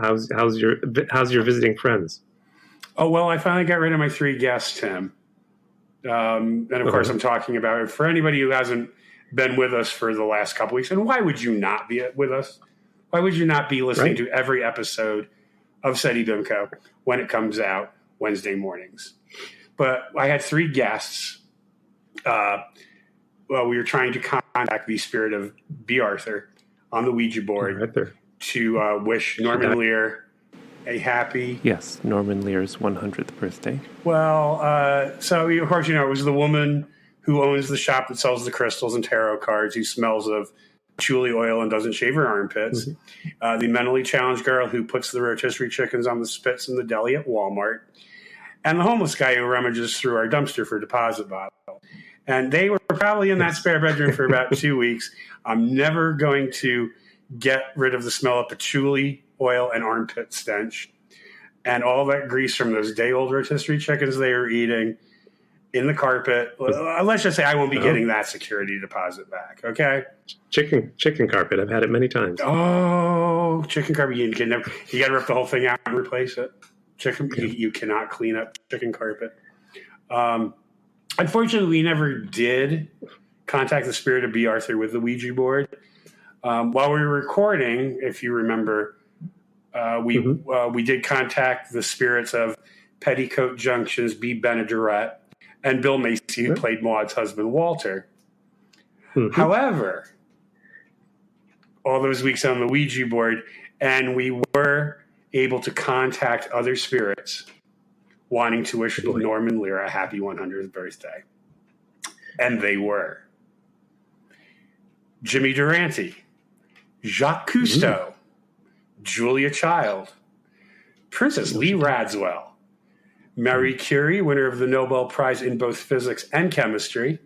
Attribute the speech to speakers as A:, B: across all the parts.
A: how's your visiting friends?
B: Oh, well, I finally got rid of my 3 guests, Tim. And of course, I'm talking about, for anybody who hasn't been with us for the last couple weeks, and why would you not be with us? Why would you not be listening to every episode of SETI BIMCO when it comes out Wednesday mornings? But I had 3 guests. Well, we were trying to contact the spirit of B. Arthur on the Ouija board to wish Norman Lear a happy...
A: Yes, Norman Lear's 100th birthday.
B: Well, so of course, it was the woman who owns the shop that sells the crystals and tarot cards, who smells of patchouli oil and doesn't shave her armpits. The mentally challenged girl who puts the rotisserie chickens on the spits in the deli at Walmart. And the homeless guy who rummages through our dumpster for deposit bottle. And they were probably in that spare bedroom for about 2 weeks. I'm never going to get rid of the smell of patchouli oil and armpit stench and all that grease from those day-old rotisserie chickens they were eating in the carpet. Let's just say I won't be getting that security deposit back, okay?
A: Chicken carpet. I've had it many times.
B: Oh, chicken carpet. You got to rip the whole thing out and replace it. You cannot clean up chicken carpet. Unfortunately, we never did contact the spirit of B. Arthur with the Ouija board. While we were recording, if you remember, we did contact the spirits of Petticoat Junction's B. Benaderet and Bill Macy, who played Maud's husband, Walter. However, all those weeks on the Ouija board, and we were able to contact other spirits wanting to wish Norman Lear a happy 100th birthday. And they were Jimmy Durante, Jacques Cousteau, Julia Child, Princess Lee Radswell, Marie Curie, winner of the Nobel Prize in both physics and chemistry,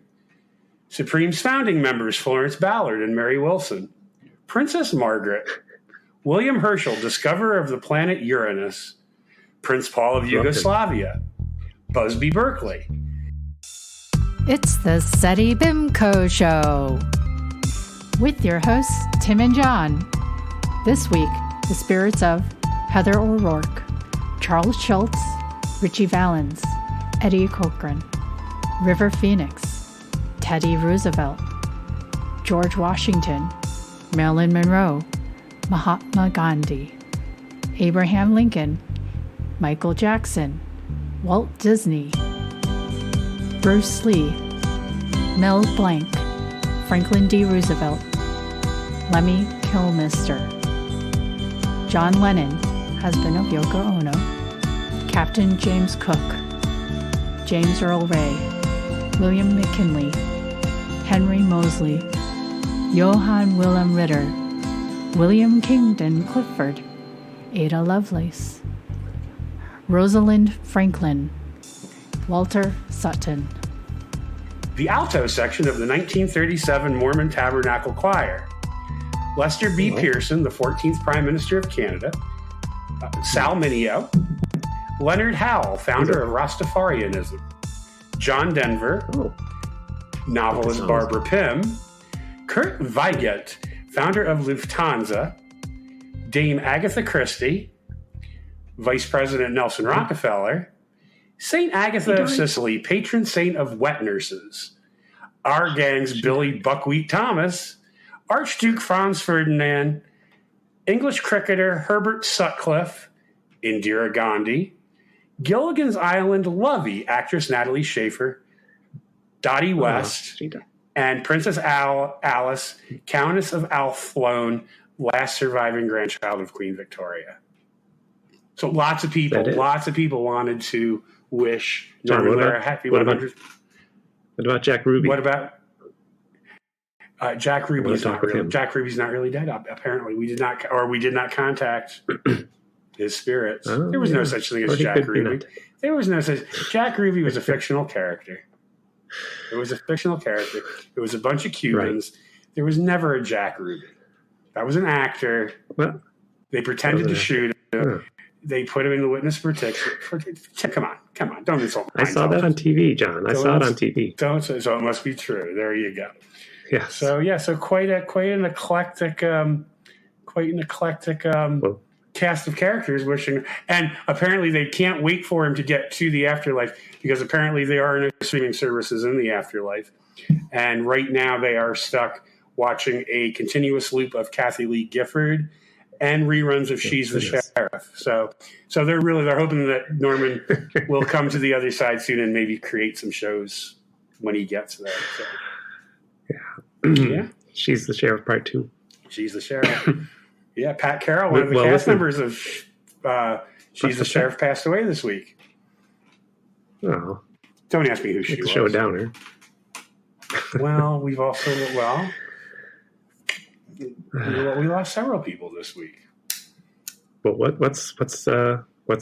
B: Supreme's founding members Florence Ballard and Mary Wilson, Princess Margaret, William Herschel, discoverer of the planet Uranus, Prince Paul of Yugoslavia, Busby Berkeley.
C: It's the SETI BIMCO Show with your hosts, Tim and John. This week, the spirits of Heather O'Rourke, Charles Schultz, Richie Valens, Eddie Cochran, River Phoenix, Teddy Roosevelt, George Washington, Marilyn Monroe, Mahatma Gandhi, Abraham Lincoln, Michael Jackson, Walt Disney, Bruce Lee, Mel Blanc, Franklin D. Roosevelt, Lemmy Kilmister, John Lennon, husband of Yoko Ono, Captain James Cook, James Earl Ray, William McKinley, Henry Moseley, Johann Wilhelm Ritter, William Kingdon Clifford, Ada Lovelace, Rosalind Franklin, Walter Sutton.
B: The alto section of the 1937 Mormon Tabernacle Choir. Lester B. Pearson, the 14th Prime Minister of Canada. Sal Mineo. Leonard Howell, founder of Rastafarianism. John Denver. Novelist Barbara Pym. Kurt Weigelt, founder of Lufthansa. Dame Agatha Christie. Vice President Nelson Rockefeller. St. Agatha of Sicily, patron saint of wet nurses. Our gang's Billy Buckwheat Thomas. Archduke Franz Ferdinand. English cricketer Herbert Sutcliffe. Indira Gandhi. Gilligan's Island lovey actress Natalie Schaefer. Dottie West. And Princess Alice, Countess of Athlone, last surviving grandchild of Queen Victoria. So lots of people wanted to wish Norman Lear a happy 100th.
A: What about Jack Ruby?
B: What about Jack Ruby? Jack Ruby's not really dead. Apparently, we did not contact his spirits. There was no such thing as Jack Ruby. There was no such. Jack Ruby was a fictional character. It was a fictional character. It was a bunch of Cubans. Right. There was never a Jack Ruby. That was an actor. Well, they pretended to shoot him. They put him in the witness protection. Come on. Don't insult me.
A: I saw that on TV, John. I saw it on TV.
B: So it must be true. There you go.
A: Yeah.
B: So quite an eclectic. cast of characters wishing, and apparently they can't wait for him to get to the afterlife because apparently there are no streaming services in the afterlife. And right now they are stuck watching a continuous loop of Kathy Lee Gifford and reruns of She's the Sheriff. So they're hoping that Norman will come to the other side soon and maybe create some shows when he gets there. So. Yeah.
A: She's the Sheriff Part 2.
B: She's the Sheriff. Yeah, Pat Carroll, one of the cast members of She's the Sheriff, passed away this week.
A: Oh.
B: Don't ask me who she was.
A: Show a downer.
B: Well, we've also we lost several people this week.
A: Well, what's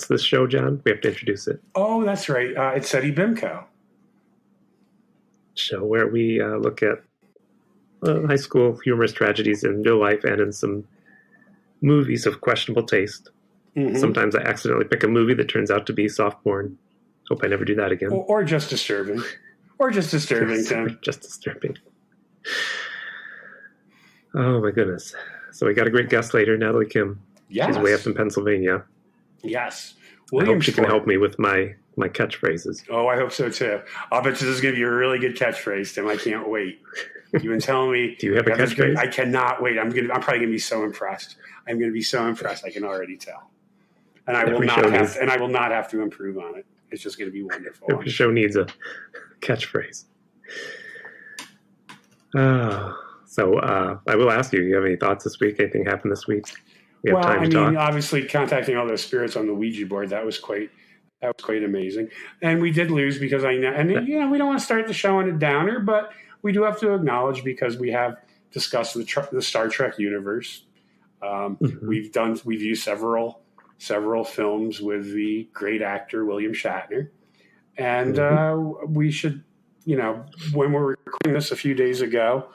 A: this show, John? We have to introduce it.
B: Oh, that's right. It's SETI BIMCO.
A: Show where we look at high school humorous tragedies in real life and in some movies of questionable taste. Mm-hmm. Sometimes I accidentally pick a movie that turns out to be soft porn. Hope I never do that again.
B: Or just disturbing. Or just disturbing, Tim.
A: Just disturbing. Oh, my goodness. So we got a great guest later, Natalie Kim.
B: Yes.
A: She's way up in Pennsylvania.
B: Yes.
A: I hope she can help me with my catchphrases.
B: Oh, I hope so, too. I'll bet you this is going to be a really good catchphrase, Tim. I can't wait. You've been telling me.
A: Do you have a catchphrase?
B: I cannot wait. I'm probably going to be so impressed. I'm going to be so impressed. I can already tell. And I will not have to improve on it. It's just going to be wonderful.
A: Every show needs a catchphrase. So I will ask you, do you have any thoughts this week? Anything happened this week? We have time to talk.
B: Obviously contacting all those spirits on the Ouija board, that was quite amazing. And we did lose because we don't want to start the show on a downer, but we do have to acknowledge because we have discussed the Star Trek universe.
A: Mm-hmm.
B: We've used several films with the great actor William Shatner. And we should, when we're recording this a few days ago,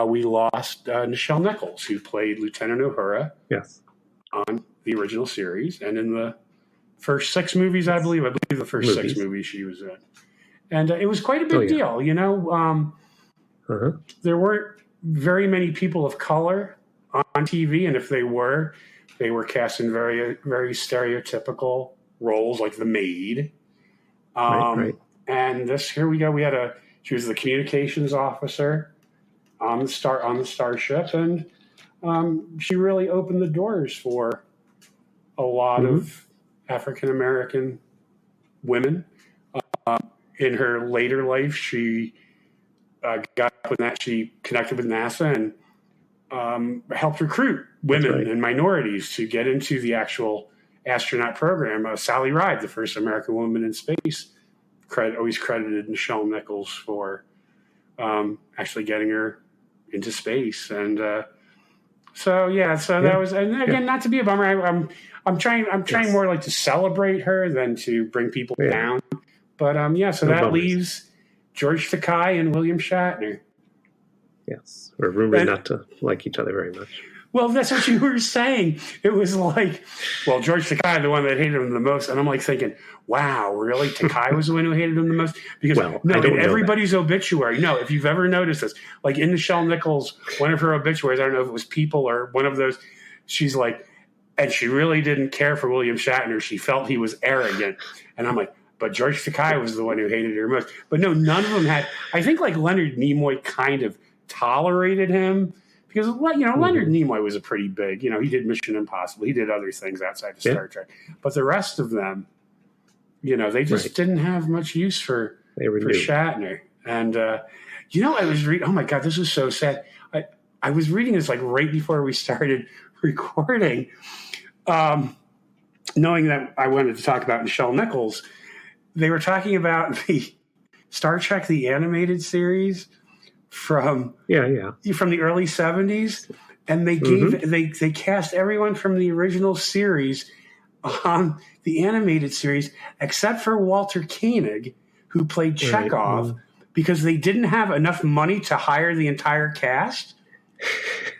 B: we lost Nichelle Nichols, who played Lieutenant Uhura on the original series. And in the first 6 movies, I believe the first 6 movies she was in. And it was quite a big deal, There weren't very many people of color on TV, and if they were cast in very, very stereotypical roles, like the maid.
A: Right.
B: And here we go. She was the communications officer on the starship, and she really opened the doors for a lot of African American women. In her later life, she she connected with NASA and helped recruit women and minorities to get into the actual astronaut program. Sally Ride, the first American woman in space, always credited Nichelle Nichols for actually getting her into space. And that was, and again, not to be a bummer. I'm trying more like to celebrate her than to bring people down. But that leaves George Takei and William Shatner.
A: Yes, we're rumored not to like each other very much.
B: Well, that's what you were saying. It was like, George Takei, the one that hated him the most. And I'm like thinking, wow, really? Takei was the one who hated him the most? Because in everybody's obituary, if you've ever noticed this, like in Nichelle Nichols, one of her obituaries, I don't know if it was People or one of those, she's like, and she really didn't care for William Shatner. She felt he was arrogant. And I'm like, but George Takei was the one who hated her most. But no, none of them had. I think like Leonard Nimoy kind of tolerated him. Because, Leonard Nimoy was a pretty big, he did Mission Impossible. He did other things outside of Star Trek. But the rest of them, they just didn't have much use for Shatner. And, I was reading, oh, my God, this is so sad. I was reading this, like, right before we started recording, knowing that I wanted to talk about Nichelle Nichols. They were talking about the Star Trek, the animated series, from the early 70s, and they gave they cast everyone from the original series on the animated series except for Walter Koenig, who played Chekhov, because they didn't have enough money to hire the entire cast.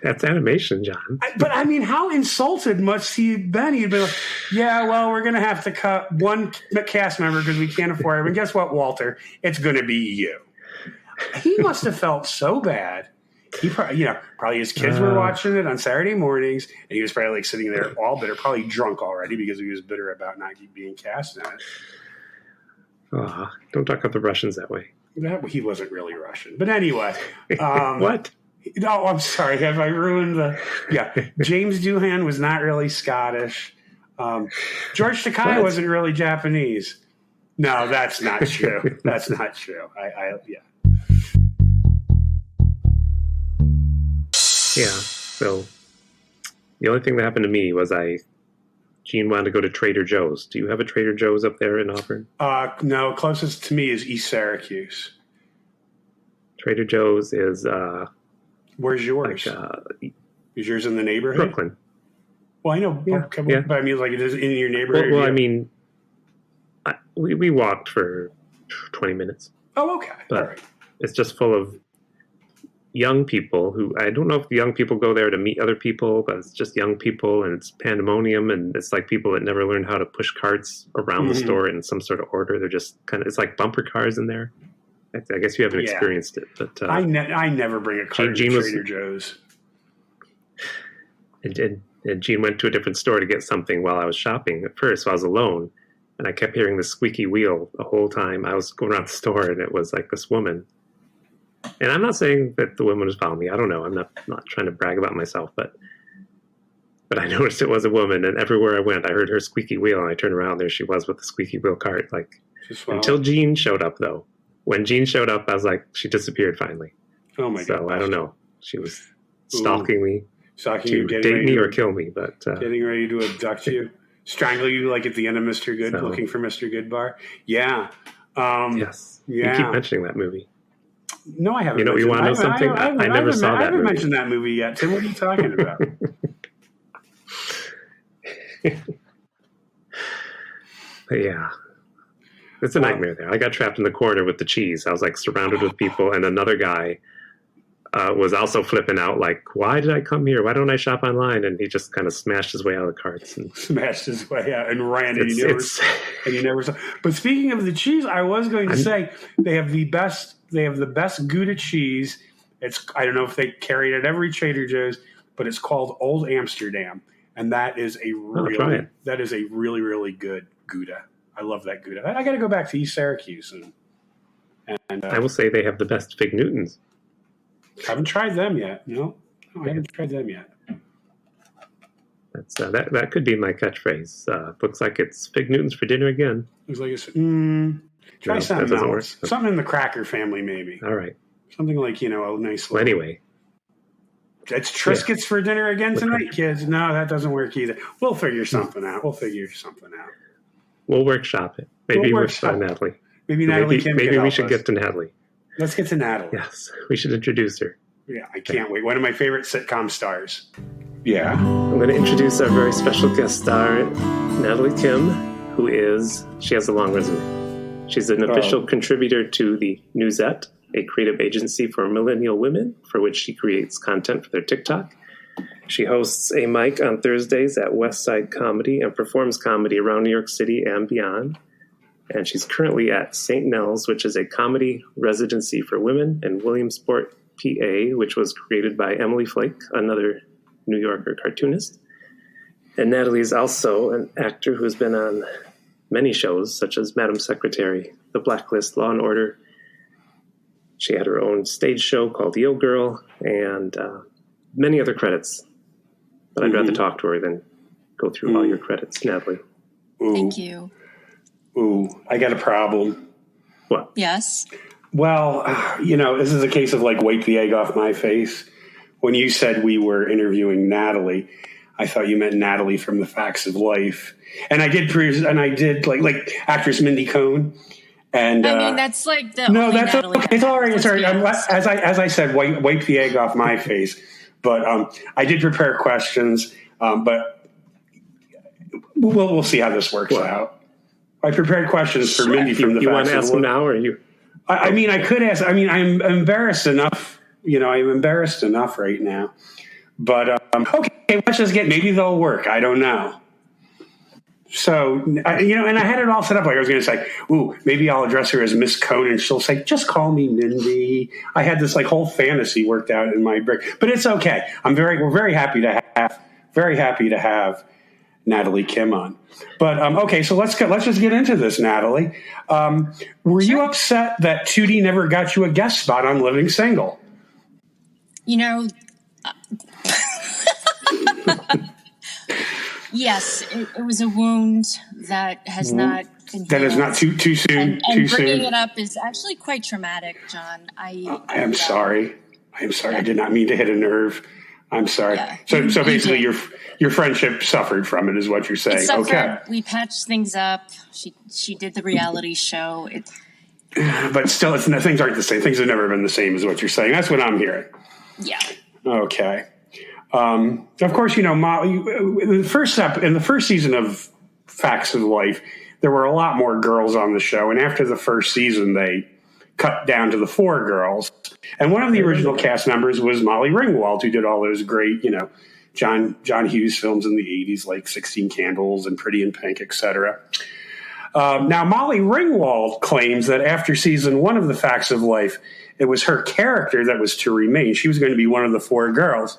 A: That's animation, John.
B: But I mean, how insulted must he have been? He'd be like, we're going to have to cut one cast member because we can't afford it. And guess what, Walter? It's going to be you. He must have felt so bad. He probably his kids were watching it on Saturday mornings, and he was probably like sitting there all bitter, probably drunk already because he was bitter about not being cast in it.
A: Don't talk about the Russians that way.
B: He wasn't really Russian, but anyway.
A: What?
B: No, I'm sorry. Have I ruined the? Yeah, James Doohan was not really Scottish. George Takei wasn't really Japanese. No, that's not true. That's not true.
A: Yeah. So the only thing that happened to me was Gene wanted to go to Trader Joe's. Do you have a Trader Joe's up there in Auburn?
B: No, closest to me is East Syracuse.
A: Trader Joe's is
B: where's yours? Is yours in the neighborhood?
A: Brooklyn.
B: Well, I know,
A: yeah.
B: But I mean, like it is in your neighborhood.
A: Well, I mean, we walked for 20 minutes.
B: Oh, okay.
A: But
B: all right.
A: It's just full of young people who, I don't know if the young people go there to meet other people, but it's just young people, and it's pandemonium, and it's like people that never learned how to push carts around the store in some sort of order. They're just it's like bumper cars in there. I guess you haven't experienced it, but
B: I never bring a cart to Trader Joe's.
A: And Gene went to a different store to get something while I was shopping at first, so I was alone, and I kept hearing the squeaky wheel the whole time I was going around the store, and it was like this woman. And I'm not saying that the woman was following me. I don't know. I'm not trying to brag about myself, but I noticed it was a woman, and everywhere I went, I heard her squeaky wheel, and I turned around, there she was with the squeaky wheel cart. Until Gene showed up, though. When Gene showed up, I was like, she disappeared finally.
B: Oh my god!
A: So I don't know. She was stalking me.
B: Stalking you,
A: date me or kill me, but
B: getting ready to abduct you, strangle you like at the end of Mr. Good, looking for Mr. Goodbar. Yeah.
A: Yes. Yeah. You keep mentioning that movie.
B: No, I haven't.
A: You want to know something? I never saw that movie. I haven't
B: mentioned that movie yet. Tim, what are you talking about?
A: But yeah. It's a nightmare there. I got trapped in the corner with the cheese. I was like surrounded with people, and another guy was also flipping out, like, why did I come here? Why don't I shop online? And he just kind of smashed his way out of the carts.
B: Smashed his way out and ran, and you never saw. But speaking of the cheese, I was going to say they have the best Gouda cheese. I don't know if they carry it at every Trader Joe's, but it's called Old Amsterdam, and that is a really really good Gouda. I love that Gouda. I got to go back to East Syracuse, and
A: I will say they have the best Fig Newtons.
B: Haven't tried them yet. No, I haven't tried them yet.
A: That's that could be my catchphrase. Looks like it's Fig Newtons for dinner again.
B: Looks like it's try something else. Something in the Cracker family, maybe.
A: All right.
B: Something like a nice.
A: Well, anyway,
B: it's Triscuits for dinner again tonight, kids. No, that doesn't work either. We'll figure something out.
A: We'll workshop it. Maybe we'll workshop Natalie.
B: Maybe Natalie Kim.
A: Maybe we should get to Natalie.
B: Let's get to Natalie.
A: Yes, we should introduce her.
B: Yeah, I can't wait. One of my favorite sitcom stars. Yeah.
A: I'm going to introduce our very special guest star, Natalie Kim, she has a long resume. She's an official contributor to the Newsette, a creative agency for millennial women, for which she creates content for their TikTok. She hosts a mic on Thursdays at West Side Comedy and performs comedy around New York City and beyond. And she's currently at St. Nell's, which is a comedy residency for women, in Williamsport, PA, which was created by Emily Flake, another New Yorker cartoonist. And Natalie is also an actor who has been on many shows, such as Madam Secretary, The Blacklist, Law & Order. She had her own stage show called Yo Girl, and many other credits. But I'd rather talk to her than go through all your credits, Natalie.
D: Ooh. Thank you.
B: Ooh, I got a problem.
A: What?
D: Yes.
B: Well, this is a case of like wipe the egg off my face. When you said we were interviewing Natalie, I thought you meant Natalie from The Facts of Life, and I did like actress Mindy Cohn. And
D: I mean, that's like the only
B: that's
D: Natalie.
B: Okay. It's all right. It's all right. As I said, wipe the egg off my face. But I did prepare questions. But we'll see how this works out. I prepared questions for Mindy from The Facts of Life. You want to ask them now, or you? I mean, I could ask. I mean, I'm embarrassed enough. I'm embarrassed enough right now. But okay, let's just maybe they'll work. I don't know. So, and I had it all set up. Like I was going to say, ooh, maybe I'll address her as Miss Cohn, and she'll say, just call me Mindy. I had this like whole fantasy worked out in my brain, but it's okay. We're very happy to have Natalie Kim on. But okay, so let's just get into this, Natalie. Were you upset that Tootie never got you a guest spot on Living Single?
D: Yes, it was a wound that has not been healed.
B: That is not too soon.
D: And bringing it up is actually quite traumatic, John. I
B: am sorry. I am sorry. I did not mean to hit a nerve. I'm sorry. Yeah, so basically, your friendship suffered from it, is what you're saying. Okay.
D: We patched things up. She did the reality show.
B: But still, things aren't the same. Things have never been the same, is what you're saying. That's what I'm hearing.
D: Yeah.
B: Okay. Of course, Molly, in the first season of Facts of Life, there were a lot more girls on the show. And after the first season, they cut down to the 4 girls. And one of the original cast members was Molly Ringwald, who did all those great, John Hughes films in the 80s, like 16 Candles and Pretty in Pink, etc. Now, Molly Ringwald claims that after season 1 of the Facts of Life, it was her character that was to remain. She was going to be one of the 4 girls.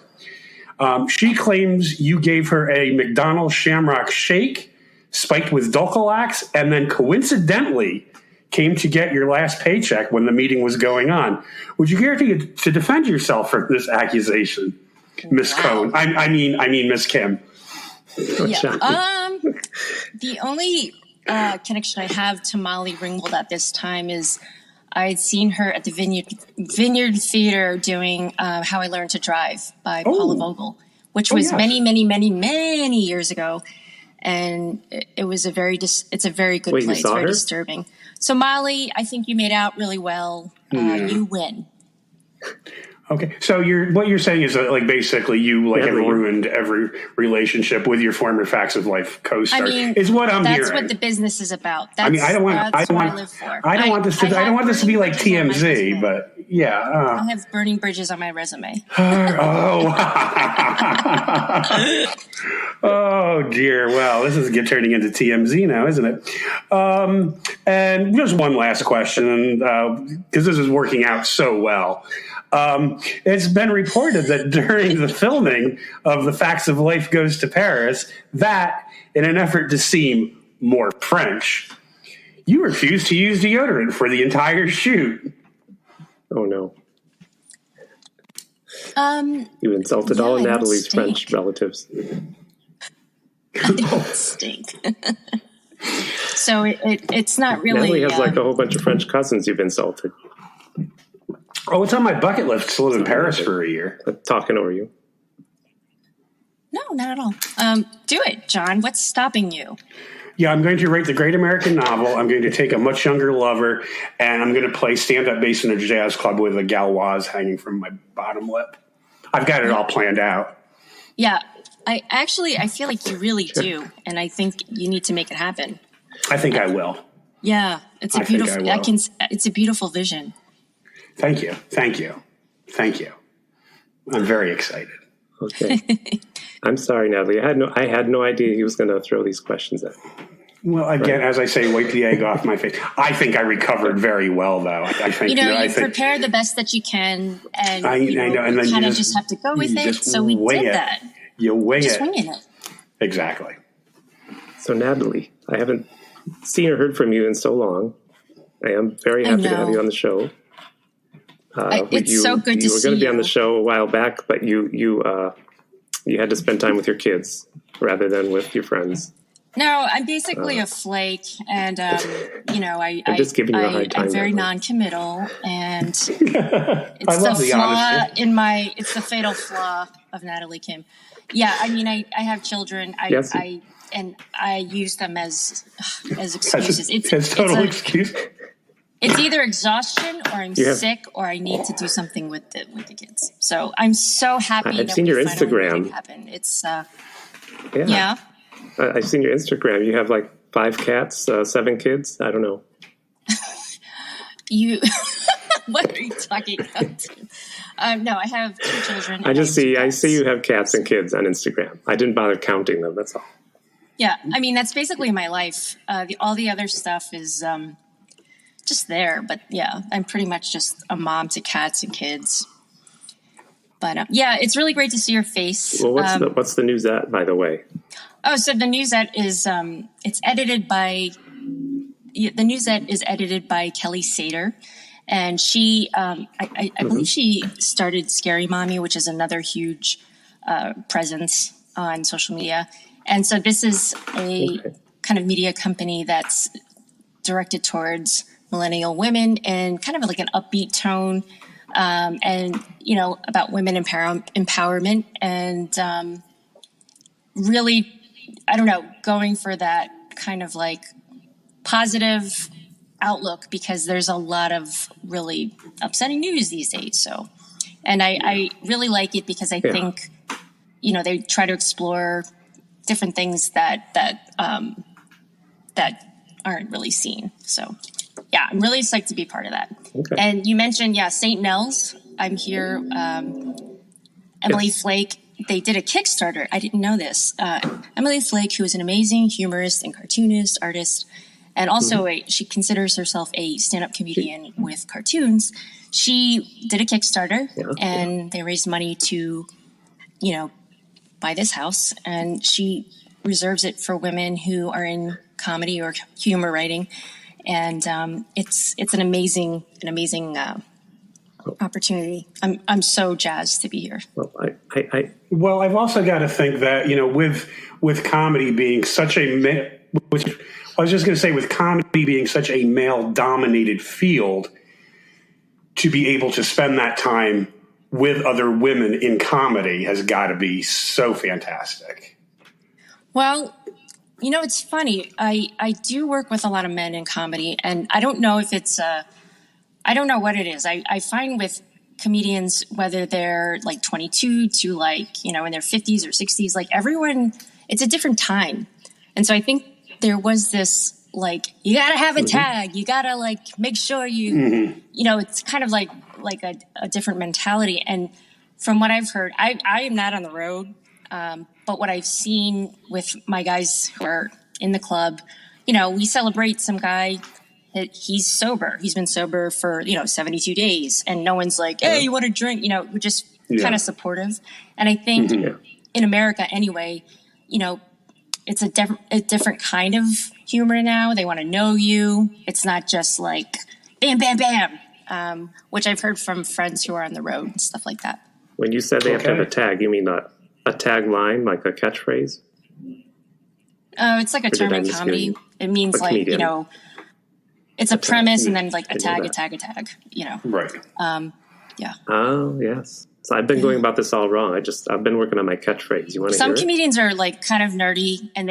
B: She claims you gave her a McDonald's Shamrock Shake spiked with Dulcolax, and then coincidentally came to get your last paycheck when the meeting was going on. Would you care to defend yourself from this accusation, Miss Cohn? I mean Miss Kim.
D: Yeah. The only connection I have to Molly Ringwald at this time is I'd seen her at the Vineyard Theater doing How I Learned to Drive by Paula Vogel, which was many, many, many, many years ago. And it was it's a very good play. It's very disturbing. So, Molly, I think you made out really well. You win.
B: Okay, so what you're saying is that, like, basically you have ruined every relationship with your former Facts of Life co-star. Is what I'm hearing.
D: That's what the business is about.
B: I don't want this to be like TMZ, but yeah.
D: I have burning bridges on my resume.
B: Oh dear. Well, this is turning into TMZ now, isn't it? And just one last question, because this is working out so well. It's been reported that during the filming of The Facts of Life Goes to Paris, that, in an effort to seem more French, you refused to use deodorant for the entire shoot.
A: Oh, no. You insulted all of Natalie's French relatives.
D: I don't stink. So it's not really...
A: Natalie has like a whole bunch of French cousins you've insulted.
B: Oh, it's on my bucket list to live in Paris for a year.
A: Talking over you.
D: No, not at all. Do it, John. What's stopping you?
B: Yeah, I'm going to write the great American novel. I'm going to take a much younger lover, and I'm going to play stand-up bass in a jazz club with a galoise hanging from my bottom lip. I've got it all planned out.
D: Yeah, I feel like you really do, and I think you need to make it happen.
B: I think I will.
D: Yeah, it's a beautiful. It's a beautiful vision.
B: Thank you. I'm very excited.
A: Okay. I'm sorry, Natalie. I had no idea he was going to throw these questions at me.
B: Well, again, as I say, wipe the egg off my face. I think I recovered very well, though. I think
D: you prepare the best that you can, and
B: I know, and then
D: you kind of just have to go with it. So we did that.
B: You wing
D: just
B: it.
D: Winging it.
B: Exactly.
A: So, Natalie, I haven't seen or heard from you in so long. I am very happy to have you on the show.
D: It's so good to see you.
A: You were going to be on the show a while back, but you had to spend time with your kids rather than with your friends.
D: No, I'm basically a flake, and
A: I'm just giving you a hard time.
D: I'm very non-committal, and it's
B: it's
D: the fatal flaw of Natalie Kim. Yeah, I mean, I have children. I use them as excuses.
B: It's total excuse.
D: It's either exhaustion, or I'm sick, or I need to do something with the kids. So I'm so happy.
A: I've seen your Instagram.
D: Happen. It's
A: yeah. I've seen your Instagram. You have like 5 cats, 7 kids. I don't know.
D: What are you talking about? No, I have 2 children.
A: I see you have cats and kids on Instagram. I didn't bother counting them. That's all.
D: Yeah. I mean, that's basically my life. All the other stuff is just there. But yeah, I'm pretty much just a mom to cats and kids. But yeah, it's really great to see your face.
A: Well, what's the newsette, by the way?
D: Oh, so the newsette is it's edited by Kelly Sater, and she I believe she started Scary Mommy, which is another huge presence on social media. And so this is a kind of media company that's directed towards millennial women and kind of like an upbeat tone, and about women empowerment and really, I don't know, going for that kind of like positive outlook, because there's a lot of really upsetting news these days. So, and I really like it because I think, they try to explore different things that aren't really seen. So yeah, I'm really psyched to be part of that. Okay. And you mentioned, St. Nels. I'm here. Emily Flake, they did a Kickstarter. I didn't know this. Emily Flake, who is an amazing humorist and cartoonist, artist, and also she considers herself a stand-up comedian with cartoons. She did a Kickstarter, and they raised money to, buy this house. And she reserves it for women who are in comedy or humor writing. And it's an amazing opportunity. I'm so jazzed to be here.
B: Well, I've also got to think that with comedy being such a with comedy being such a male-dominated field, to be able to spend that time with other women in comedy has got to be so fantastic.
D: Well, it's funny. I do work with a lot of men in comedy, and I don't know if it's I don't know what it is. I find with comedians, whether they're like 22 to like, in their 50s or 60s, like everyone, it's a different time. And so I think there was this, like, you got to have a tag. You got to like make sure you, it's kind of like a different mentality. And from what I've heard, I am not on the road. But what I've seen with my guys who are in the club, we celebrate some guy. He's sober. He's been sober for, 72 days. And no one's like, hey, you want to drink? We're just kind of supportive. And I think in America anyway, it's a different kind of humor now. They want to know you. It's not just like bam, bam, bam, which I've heard from friends who are on the road and stuff like that.
A: When you said they have to have a tag, you mean a tagline, like a catchphrase?
D: It's like a term in comedy. It means like, comedian. It's a premise and then like a tag.
B: Right.
D: Yeah.
A: Oh, yes. So I've been going about this all wrong. I've been working on my catchphrase. You want to hear it?
D: Some comedians are like kind of nerdy and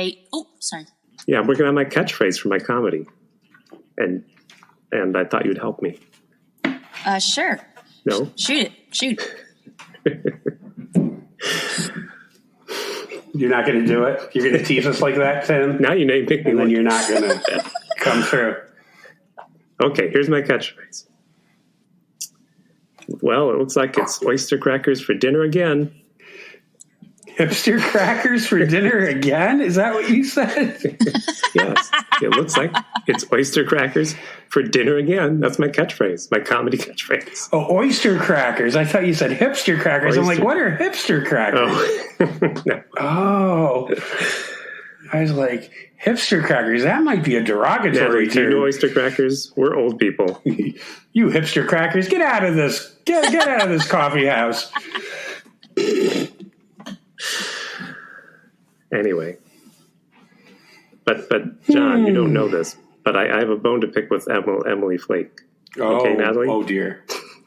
D: sorry.
A: Yeah, I'm working on my catchphrase for my comedy. And I thought you'd help me.
D: Sure.
A: No?
D: Shoot.
B: You're not going to do it? You're going to tease us like that, Tim?
A: Now you name pick me.
B: And then you're not going to come through.
A: Okay, here's my catchphrase. Well, it looks like it's oyster crackers for dinner again.
B: Hipster crackers for dinner again? Is that what you said?
A: Yes, it looks like it's oyster crackers for dinner again. That's my catchphrase, my comedy catchphrase.
B: Oh, oyster crackers. I thought you said hipster crackers. I'm like, what are hipster crackers?
A: No.
B: Oh. I was like, hipster crackers, that might be a derogatory term.
A: Do you know oyster crackers? We're old people.
B: You hipster crackers, get out of this. Get out of this coffee house.
A: Anyway. But John, you don't know this, but I have a bone to pick with Emily Flake. Okay, Natalie?
B: Oh, dear.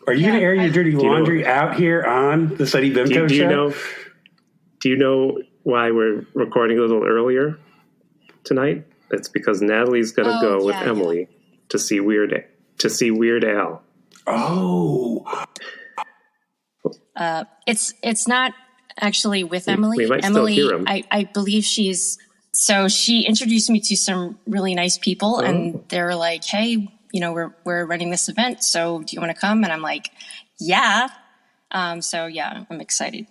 B: Are you going to air your dirty laundry out here on the Seti Bimco show?
A: Do you know why we're recording a little earlier tonight? It's because Natalie's going to go with Emily to see Weird Al.
B: Oh.
D: It's not actually with Emily.
A: We might
D: Emily,
A: still hear him.
D: I believe she introduced me to some really nice people, and they were like, hey, we're running this event, so do you want to come? And I'm like, yeah. So yeah, I'm excited.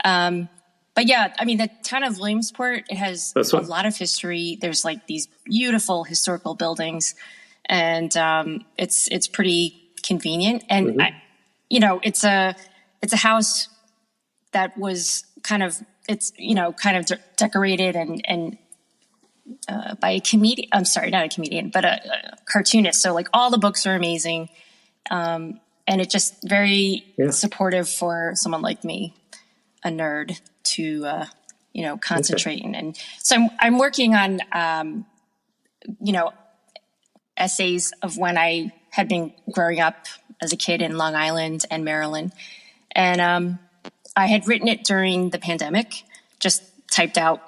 D: But But yeah, I mean, the town of Williamsport, it has a lot of history. There's like these beautiful historical buildings, and it's pretty convenient. And it's a house that was kind of decorated and by a comedian. I'm sorry, not a comedian, but a cartoonist. So like all the books are amazing, and it's just very supportive for someone like me, a nerd, to concentrate. And so I'm working on essays of when I had been growing up as a kid in Long Island and Maryland, and I had written it during the pandemic, just typed out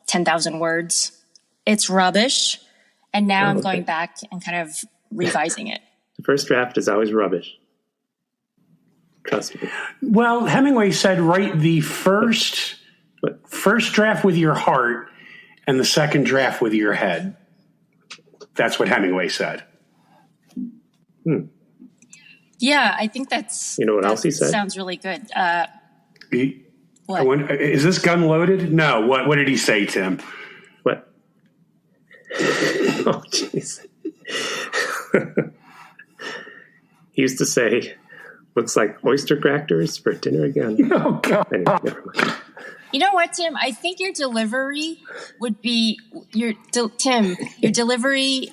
D: 10,000 words. It's rubbish. And now I'm going back and kind of revising it.
A: The first draft is always rubbish. Trust me.
B: Well, Hemingway said, write the first draft with your heart and the second draft with your head. That's what Hemingway said.
D: Yeah, I think that's...
A: You know what else he said?
D: Sounds really good.
B: What? Is this gun loaded? No. What did he say, Tim?
A: What? Oh, jeez. He used to say, looks like oyster crackers for dinner again.
B: Oh, God.
A: Anyway, never mind.
D: You know what, Tim? I think your delivery would be... Your delivery,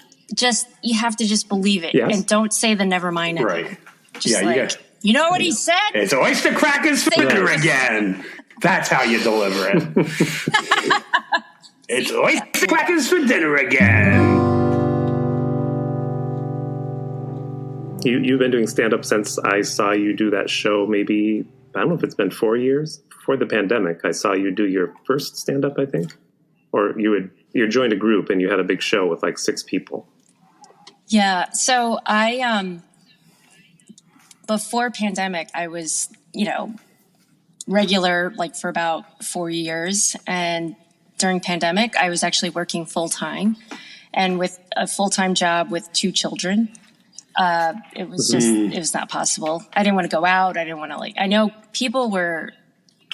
D: you have to just believe it.
A: Yes.
D: And don't say the never mind.
B: Right.
D: Just you know what he said?
B: It's oyster crackers for dinner again. That's how you deliver it. It's oyster crackers for dinner again.
A: You've been doing stand-up since I saw you do that show, maybe, I don't know if it's been 4 years. Before the pandemic, I saw you do your first stand-up, I think. Or you joined a group and you had a big show with like 6 people.
D: Yeah, so I, before pandemic, I was, regular like for about 4 years. And during pandemic, I was actually working full-time, and with a full-time job with 2 children. It was it was not possible. I didn't want to go out. I didn't want to I know people were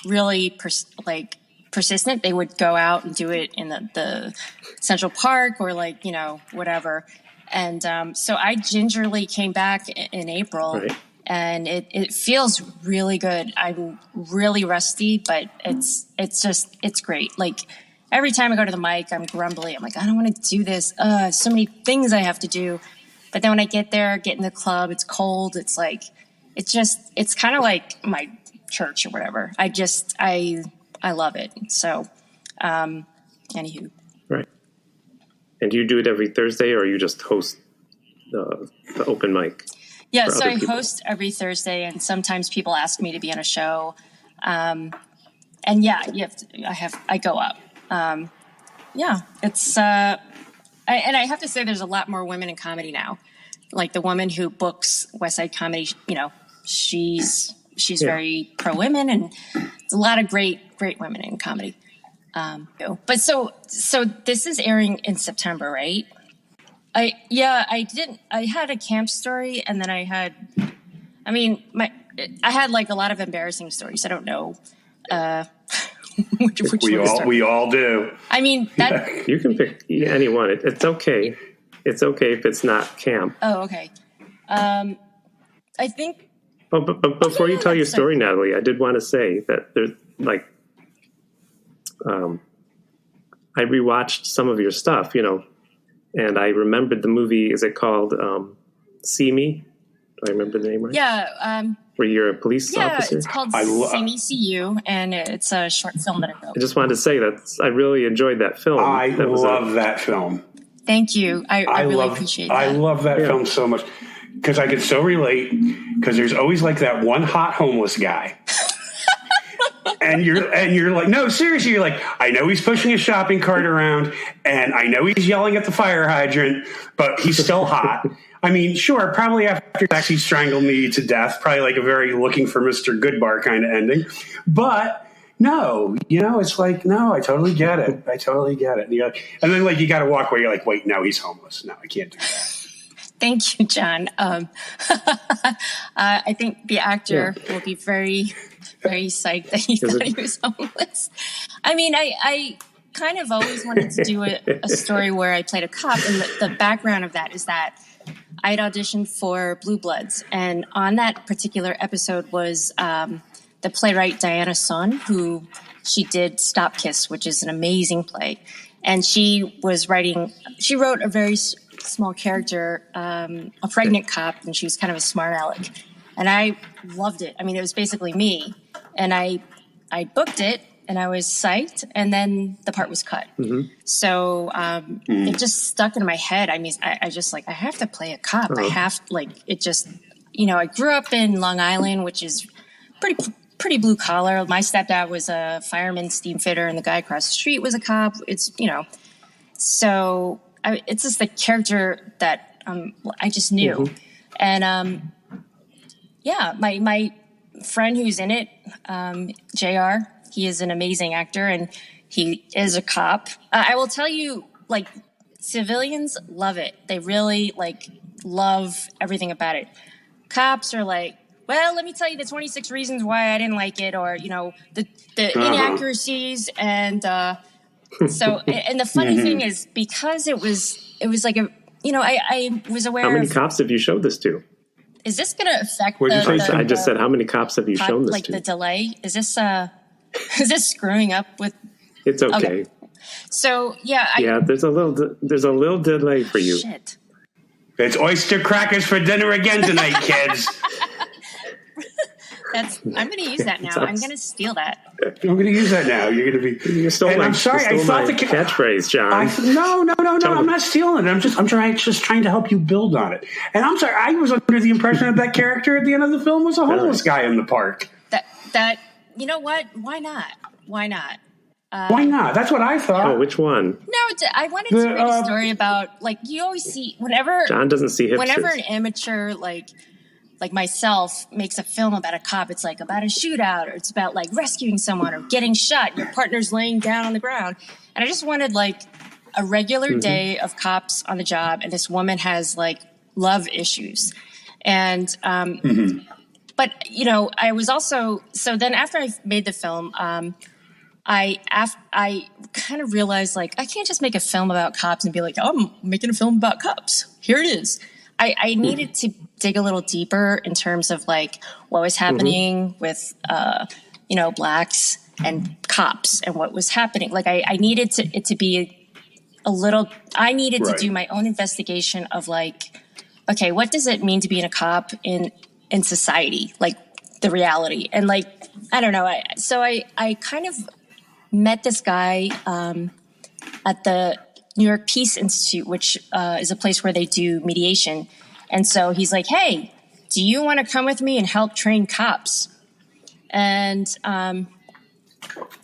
D: really persistent. They would go out and do it in the Central Park or whatever. And so I gingerly came back in April. Right. And it feels really good. I'm really rusty, but it's great. Like every time I go to the mic, I'm grumbly. I'm like, I don't want to do this. So many things I have to do. But then when I get there, get in the club, it's cold. It's it's kind of like my church or whatever. I love it. So, anywho.
A: Right. And do you do it every Thursday, or you just host the open mic?
D: Yeah, so I host every Thursday, and sometimes people ask me to be on a show. And yeah, I go up. It's, and I have to say there's a lot more women in comedy now. Like the woman who books West Side Comedy, she's very pro women, and it's a lot of great women in comedy. But so this is airing in September, right? I had a camp story, and then I had like a lot of embarrassing stories. I don't know which
B: we all do.
D: I mean,
A: you can pick any one. It's okay. It's okay if it's not camp.
D: Oh, okay. I think.
A: Oh, but before you tell your story, Natalie, I did want to say that there's I rewatched some of your stuff, and I remembered the movie. Is it called See Me? Do I remember the name right?
D: Yeah.
A: Where you're a police officer?
D: Yeah, it's called See Me, See You, and it's a short film that I wrote.
A: I just wanted to say that I really enjoyed that film.
B: I love that film.
D: Thank you. I really appreciate that.
B: I love that film so much because I could so relate, because there's always like that one hot homeless guy. And you're like, no, seriously, you're like, I know he's pushing his shopping cart around, and I know he's yelling at the fire hydrant, but he's still hot. I mean, sure, probably after sex he strangled me to death, probably like a very Looking for Mr. Goodbar kind of ending. But no, it's like, no, I totally get it. And then you got to walk away. You're like, wait, no, he's homeless. No, I can't do that.
D: Thank you, John. I think the actor will be very very psyched that he thought he was homeless. I mean, I kind of always wanted to do a story where I played a cop, and the background of that is that I had auditioned for Blue Bloods, and on that particular episode was the playwright Diana Son, who she did Stop Kiss, which is an amazing play, and she wrote a very small character, a pregnant cop, and she was kind of a smart aleck. And I loved it. I mean, it was basically me. And I booked it, and I was psyched, and then the part was cut. Mm-hmm. So it just stuck in my head. I mean, I just I have to play a cop. I have, it just, I grew up in Long Island, which is pretty blue collar. My stepdad was a fireman, steam fitter, and the guy across the street was a cop. It's, so it's just the character that I just knew. Mm-hmm. And my friend who's in it, JR, he is an amazing actor, and he is a cop. I will tell you, civilians love it. They really, love everything about it. Cops are well, let me tell you the 26 reasons why I didn't like it, or, the inaccuracies. And so, and the funny thing is, because it was like I was aware of...
A: How many cops have you showed this to?
D: Is this going to affect
A: I just said, how many cops have you shown this to?
D: The delay? Is this screwing up with...
A: It's okay.
D: So, yeah.
A: There's a little delay for you.
D: Shit.
B: It's oyster crackers for dinner again tonight, kids.
D: I'm going to use that now. I'm going to steal that.
B: I'm going to use that now. You're going to be...
A: You stole my,
B: I'm sorry. I thought the
A: catchphrase, John.
B: No. I'm not stealing it. I'm just trying to help you build on it. And I'm sorry. I was under the impression that character at the end of the film was a homeless guy in the park.
D: That you know what? Why not? Why not?
B: Why not? That's what I thought.
A: Oh, which one?
D: No, I wanted to read a story about you always see whenever
A: John doesn't see hipsters.
D: Whenever an amateur like myself makes a film about a cop, it's about a shootout, or it's about rescuing someone or getting shot, and your partner's laying down on the ground. And I just wanted a regular day of cops on the job, and this woman has love issues. And but I was also, so then after I made the film, I kind of realized I can't just make a film about cops and be oh, I'm making a film about cops. Here it is. I needed to dig a little deeper in terms of what was happening with blacks and cops, and what was happening. I needed it to be a little. I needed to do my own investigation of okay, what does it mean to be a cop in society, the reality, and I don't know. So I kind of met this guy at the New York Peace Institute, which is a place where they do mediation. And so he's hey, do you want to come with me and help train cops? And I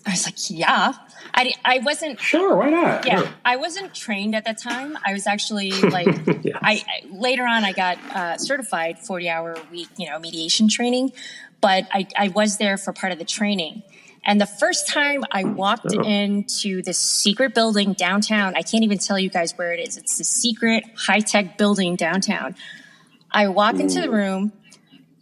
D: was yeah. I wasn't...
B: Sure, why not?
D: Yeah,
B: sure.
D: I wasn't trained at that time. I was actually yes. I later on I got certified 40-hour a week, mediation training. But I was there for part of the training. And the first time I walked into this secret building downtown, I can't even tell you guys where it is. It's the secret high-tech building downtown. I walk into the room.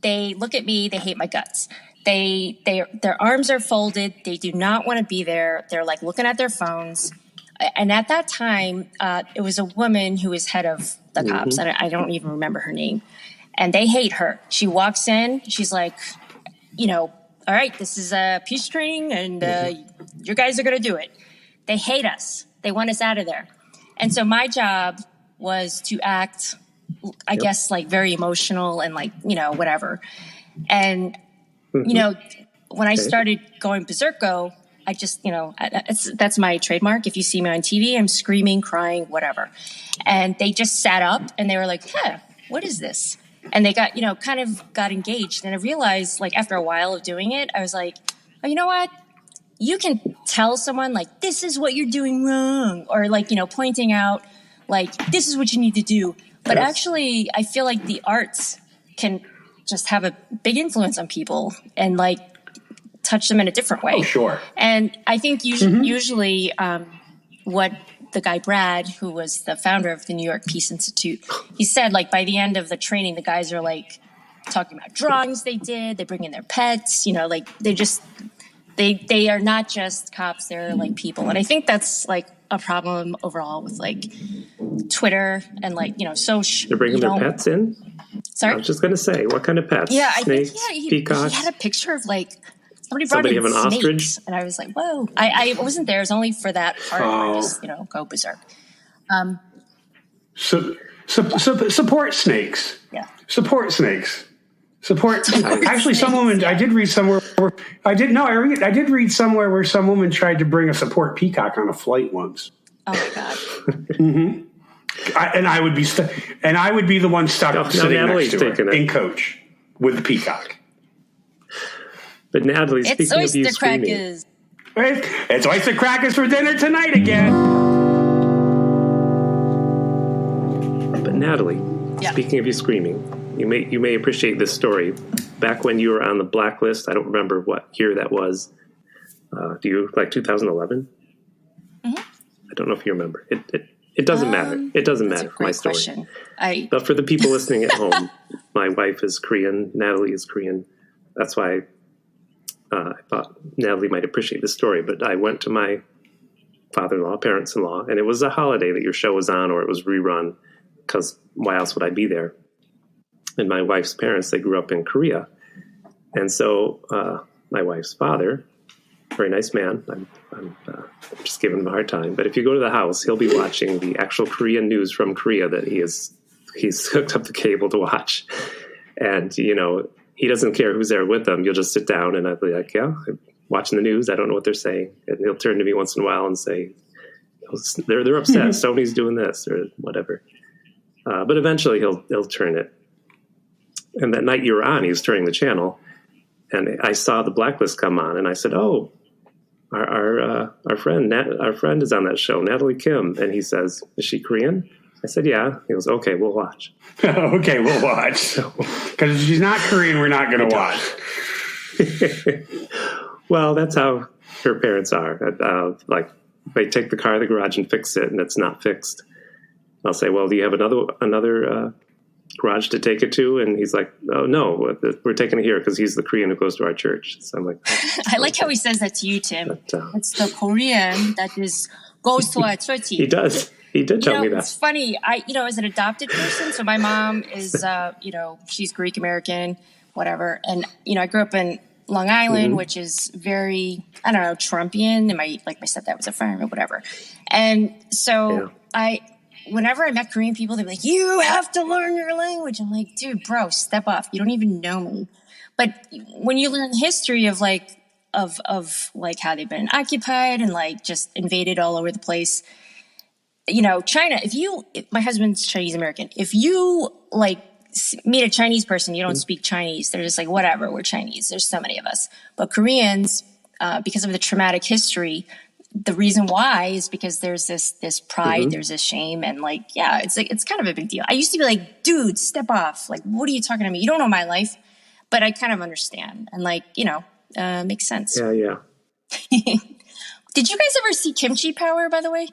D: They look at me. They hate my guts. Their arms are folded. They do not want to be there. They're looking at their phones. And at that time, it was a woman who was head of the cops. I don't even remember her name. And they hate her. She walks in. She's all right, this is a peace training, and you guys are going to do it. They hate us. They want us out of there. And so my job was to act, I guess, very emotional and whatever. And, when I started going berserko, I just, that's my trademark. If you see me on TV, I'm screaming, crying, whatever. And they just sat up and they were what is this? And they got, kind of got engaged. And I realized, after a while of doing it, I was oh, you know what? You can tell someone, this is what you're doing wrong. Or, pointing out, this is what you need to do. But actually, I feel the arts can just have a big influence on people and, touch them in a different way.
B: Oh, sure.
D: And I think usually what the guy Brad, who was the founder of the New York Peace Institute, he said by the end of the training, the guys are talking about drawings they did. They bring in their pets, like they are not just cops, they're like people. And I think that's like a problem overall with like Twitter and like, social.
A: They're bringing their pets in?
D: Sorry?
A: I was just going to say, what kind of pets?
D: Yeah,
A: Snakes, peacocks?
D: He had a picture of like, somebody
A: have an
D: snakes.
A: ostrich?
D: And I was like, whoa. I wasn't there. It was only for that part where I just, go berserk.
B: Support snakes.
D: Yeah.
B: Support snakes. Actually, some woman. I did read somewhere. I did read somewhere where some woman tried to bring a support peacock on a flight once.
D: Oh my god.
B: Mm-hmm. I would be the one stuck sitting
A: Natalie's
B: next to her
A: it.
B: in coach with the peacock.
A: But Natalie, speaking of you screaming,
B: it's oyster crackers for dinner tonight again.
A: But Natalie, speaking of you screaming, you may appreciate this story. Back when you were on the blacklist, I don't remember what year that was. Do you like 2011?
D: Mm-hmm.
A: I don't know if you remember. It doesn't matter. It doesn't matter for my story.
D: Question.
A: But for the people listening at home, my wife is Korean. Natalie is Korean. That's why I thought Natalie might appreciate this story. But I went to my father-in-law, parents-in-law, and it was a holiday that your show was on or it was rerun, because why else would I be there? And my wife's parents, they grew up in Korea. And so my wife's father, very nice man, I'm just giving him a hard time. But if you go to the house, he'll be watching the actual Korean news from Korea that he's hooked up the cable to watch. And, he doesn't care who's there with them. You'll just sit down and I'll be like, yeah, I'm watching the news. I don't know what they're saying. And he'll turn to me once in a while and say, they're upset. Sony's doing this or whatever. But eventually he'll turn it. And that night you were on, he was turning the channel. And I saw the blacklist come on, and I said, "Oh, our friend is on that show, Natalie Kim." And he says, "Is she Korean?" I said, "Yeah." He goes, "Okay, we'll watch."
B: Okay, we'll watch. Because if she's not Korean, we're not going to watch.
A: Well, that's how her parents are. Like they take the car to the garage and fix it, and it's not fixed. I'll say, "Well, do you have another garage to take it to?" And he's like, "Oh no, we're taking it here because he's the Korean who goes to our church." So I'm like,
D: I like how he says that to you, Tim. But, it's the Korean that goes to our church.
A: He does. He did tell me that.
D: It's funny. As an adopted person, so my mom is, she's Greek American, whatever, and I grew up in Long Island, which is very, I don't know, Trumpian, and my stepdad was a friend or whatever, and so whenever I met Korean people, they'd be like, "You have to learn your language." I'm like, dude, bro, step off. You don't even know me. But when you learn the history of how they've been occupied and like just invaded all over the place, China, my husband's Chinese American. If you meet a Chinese person, you don't speak Chinese. They're just like, whatever, we're Chinese. There's so many of us. But Koreans, because of the traumatic history, the reason why is because there's this pride, there's this shame, and it's kind of a big deal. I used to be like, dude, step off. Like, what are you talking to me? You don't know my life. But I kind of understand. And makes sense.
A: Yeah.
D: Did you guys ever see Kimchi Power, by the way?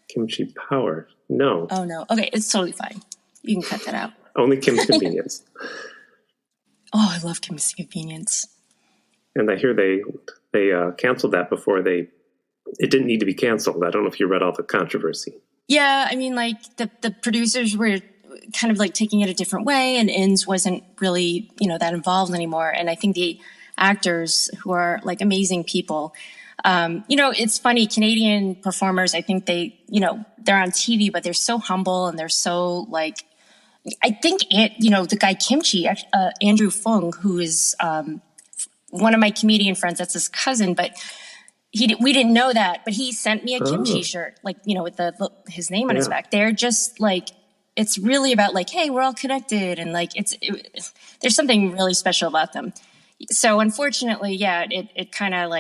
A: Kimchi Power? No.
D: Oh, no. Okay, it's totally fine. You can cut that out.
A: Only Kim's Convenience.
D: Oh, I love Kim's Convenience.
A: And I hear they canceled that before it didn't need to be canceled. I don't know if you read all the controversy.
D: Yeah, I mean, the producers were kind of taking it a different way, and INS wasn't really, that involved anymore. And I think the actors, who are amazing people, it's funny, Canadian performers, I think they're on TV, but they're so humble and they're so I think, the guy Kimchi, Andrew Fung, who is one of my comedian friends, that's his cousin, but we didn't know that, but he sent me a Kimchi shirt, with his name on his back. They're just it's really about hey, we're all connected, and there's something really special about them. So unfortunately, it kind of